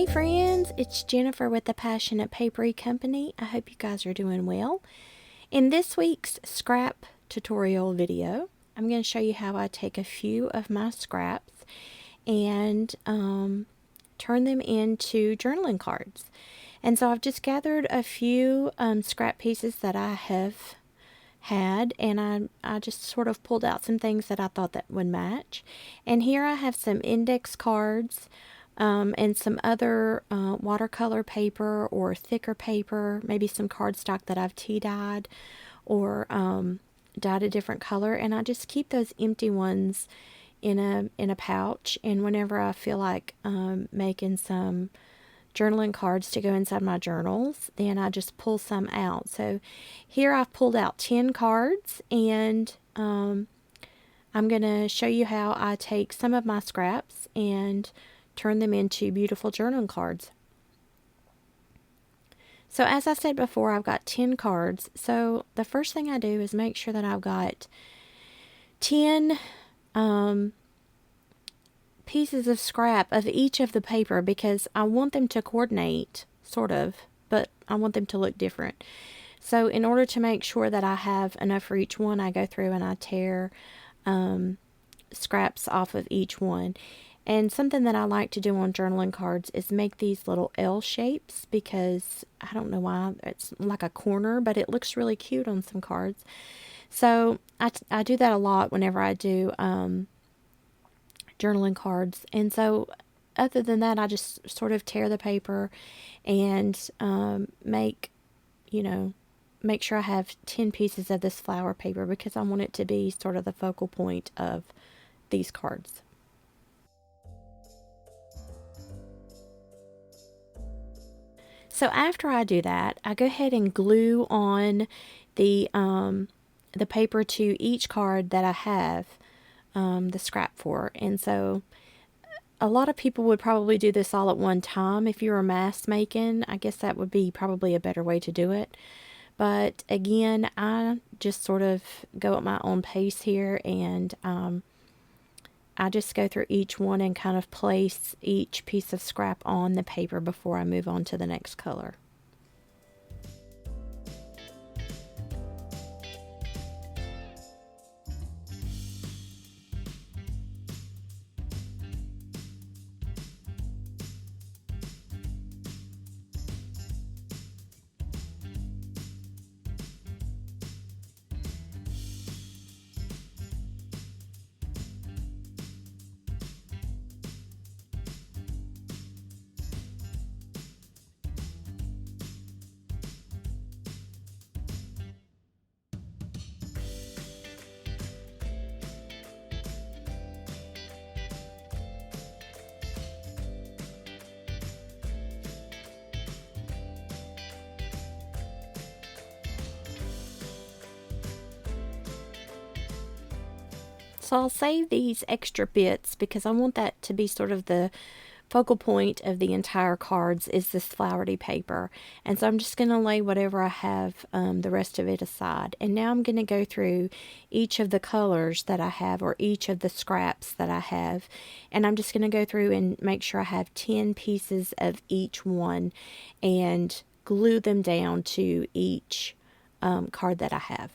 Hey friends, it's Jennifer with the Passionate Papery Company. I hope you guys are doing well. In this week's scrap tutorial video, I'm going to show you how I take a few of my scraps and turn them into journaling cards. And so I've just gathered a few scrap pieces that I have had, and I just sort of pulled out some things that I thought that would match. And here I have some index cards and some other watercolor paper or thicker paper, maybe some cardstock that I've tea dyed or dyed a different color, and I just keep those empty ones in a pouch. And whenever I feel like making some journaling cards to go inside my journals, then I just pull some out. So here I've pulled out 10 cards, and I'm going to show you how I take some of my scraps and turn them into beautiful journaling cards. So as I said before, I've got 10 cards. So the first thing I do is make sure that I've got 10 pieces of scrap of each of the paper, because I want them to coordinate, sort of, but I want them to look different. So in order to make sure that I have enough for each one, I go through and I tear scraps off of each one. And something that I like to do on journaling cards is make these little L shapes, because I don't know why, it's like a corner, but it looks really cute on some cards. So I do that a lot whenever I do journaling cards. And so other than that, I just sort of tear the paper and make sure I have 10 pieces of this flower paper, because I want it to be sort of the focal point of these cards. So after I do that, I go ahead and glue on the paper to each card that I have the scrap for. And so a lot of people would probably do this all at one time. If you were mass making, I guess that would be probably a better way to do it. But again, I just sort of go at my own pace here, and I just go through each one and kind of place each piece of scrap on the paper before I move on to the next color. So I'll save these extra bits because I want that to be sort of the focal point of the entire cards, is this flowery paper. And so I'm just going to lay whatever I have the rest of it aside. And now I'm going to go through each of the colors that I have, or each of the scraps that I have. And I'm just going to go through and make sure I have 10 pieces of each one and glue them down to each card that I have.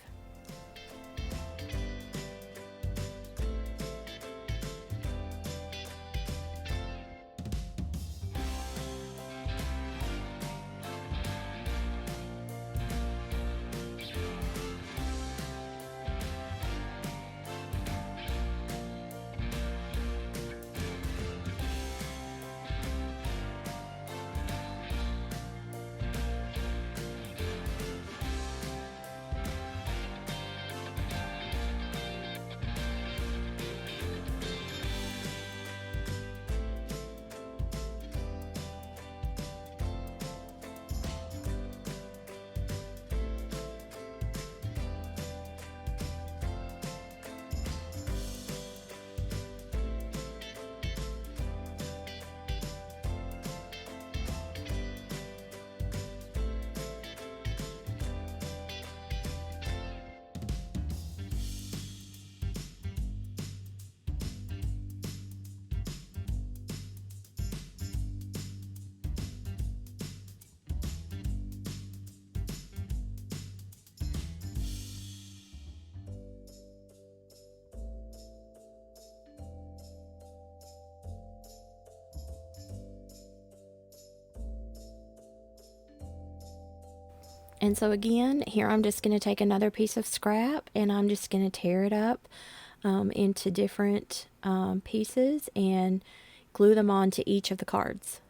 And so again, here I'm just going to take another piece of scrap and I'm just going to tear it up into different pieces and glue them onto each of the cards.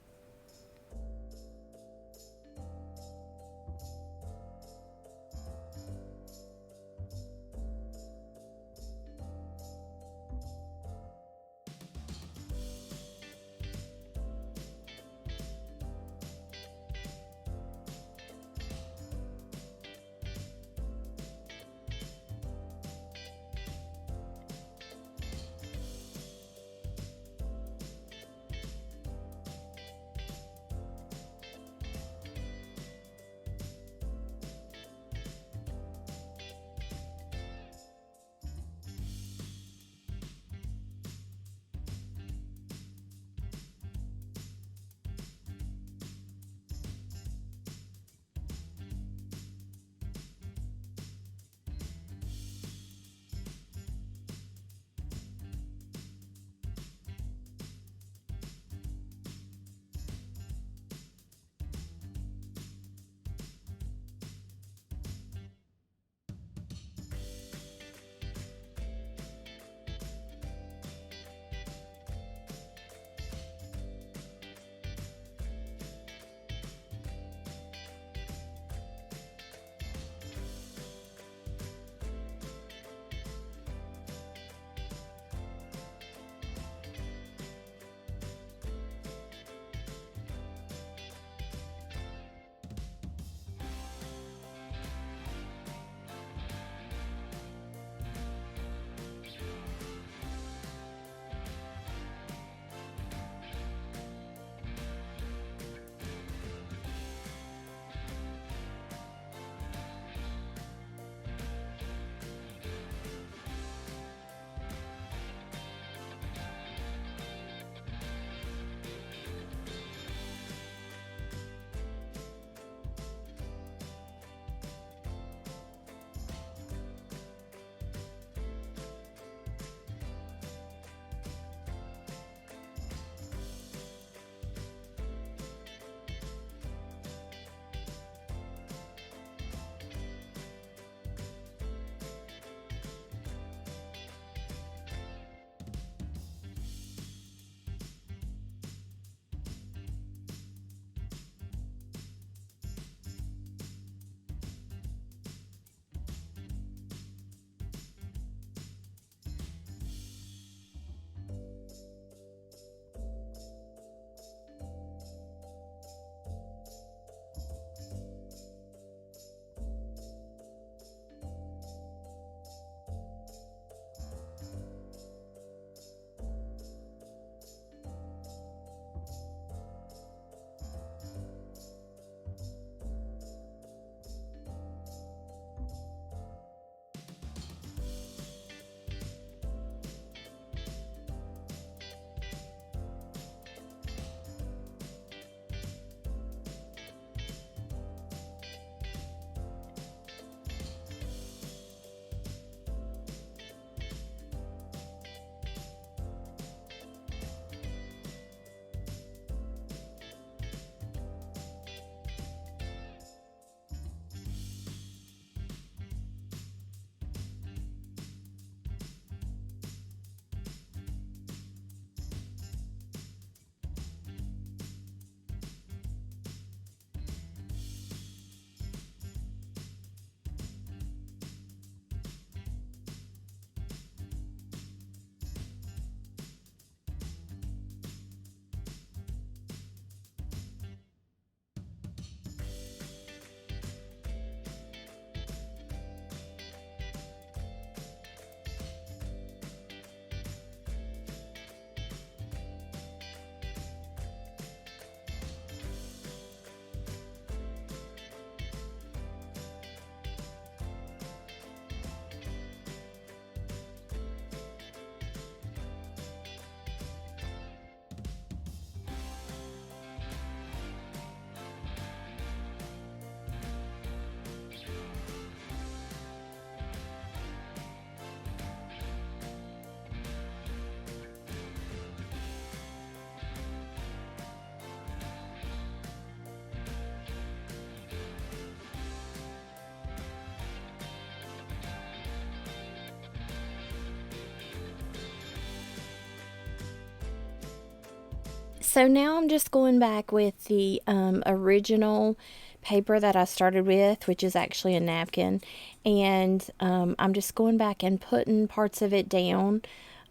So now I'm just going back with the original paper that I started with, which is actually a napkin, and I'm just going back and putting parts of it down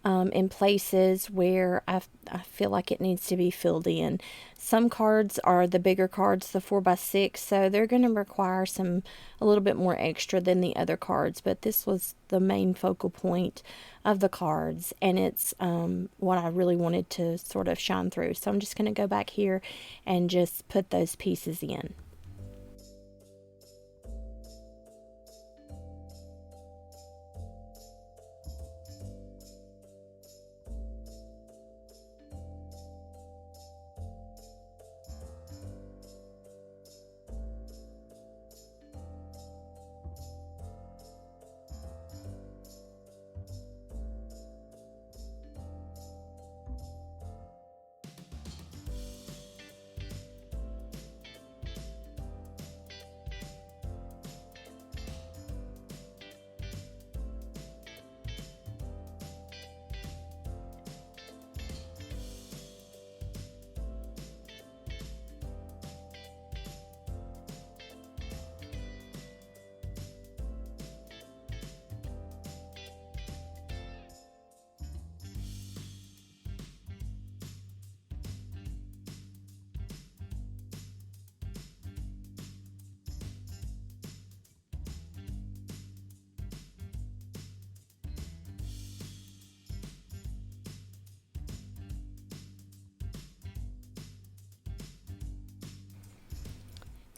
in places where I feel like it needs to be filled in. Some cards are the bigger cards, the 4x6, so they're going to require a little bit more extra than the other cards, but this was the main focal point of the cards, and it's what I really wanted to sort of shine through. So I'm just going to go back here and just put those pieces in.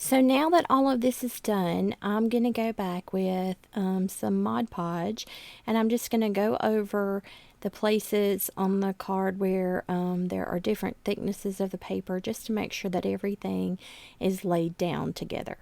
So now that all of this is done, I'm going to go back with some Mod Podge, and I'm just going to go over the places on the card where there are different thicknesses of the paper, just to make sure that everything is laid down together.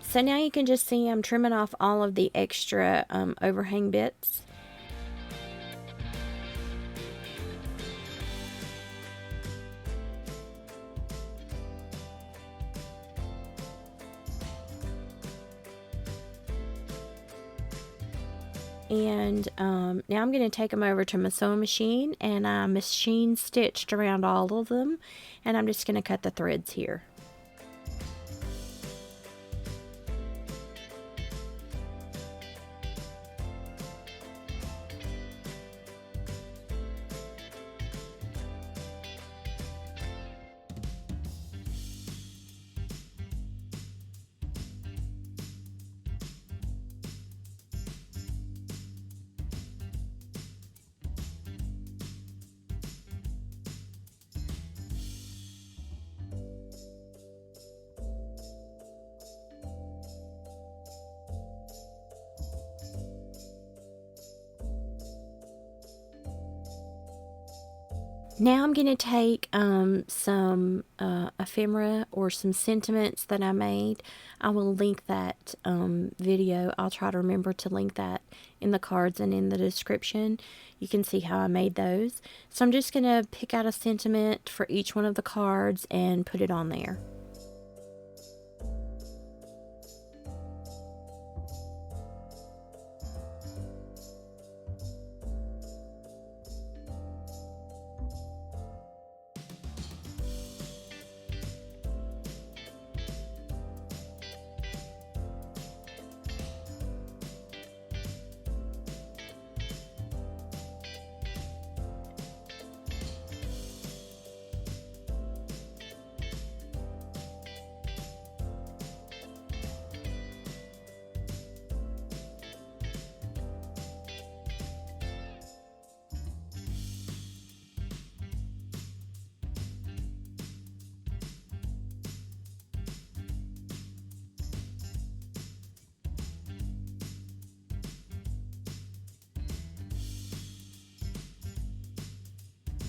So now you can just see I'm trimming off all of the extra overhang bits. And now I'm going to take them over to my sewing machine, and I machine stitched around all of them, and I'm just going to cut the threads here. Now I'm going to take some ephemera or some sentiments that I made. I will link that video. I'll try to remember to link that in the cards and in the description. You can see how I made those. So I'm just going to pick out a sentiment for each one of the cards and put it on there.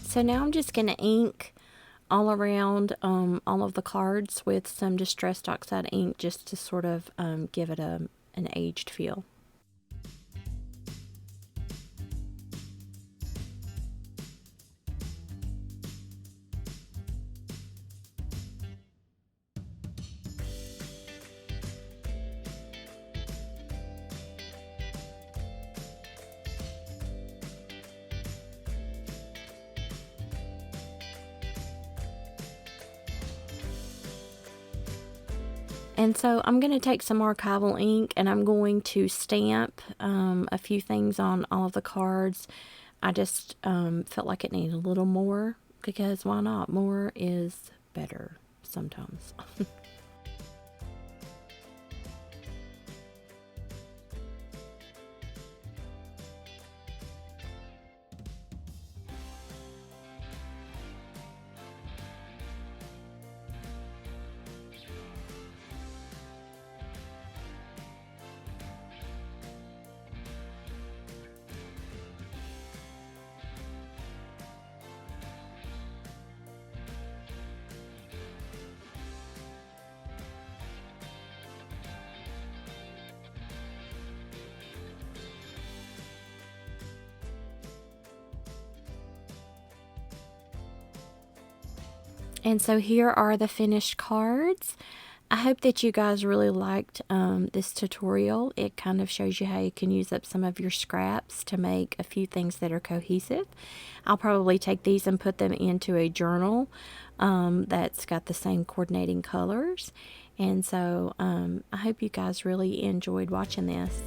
So now I'm just going to ink all around all of the cards with some Distressed Oxide ink, just to sort of give it an aged feel. And so I'm going to take some archival ink and I'm going to stamp a few things on all of the cards. I just felt like it needed a little more, because why not? More is better sometimes. And so here are the finished cards. I hope that you guys really liked this tutorial. It kind of shows you how you can use up some of your scraps to make a few things that are cohesive. I'll probably take these and put them into a journal that's got the same coordinating colors. And so I hope you guys really enjoyed watching this.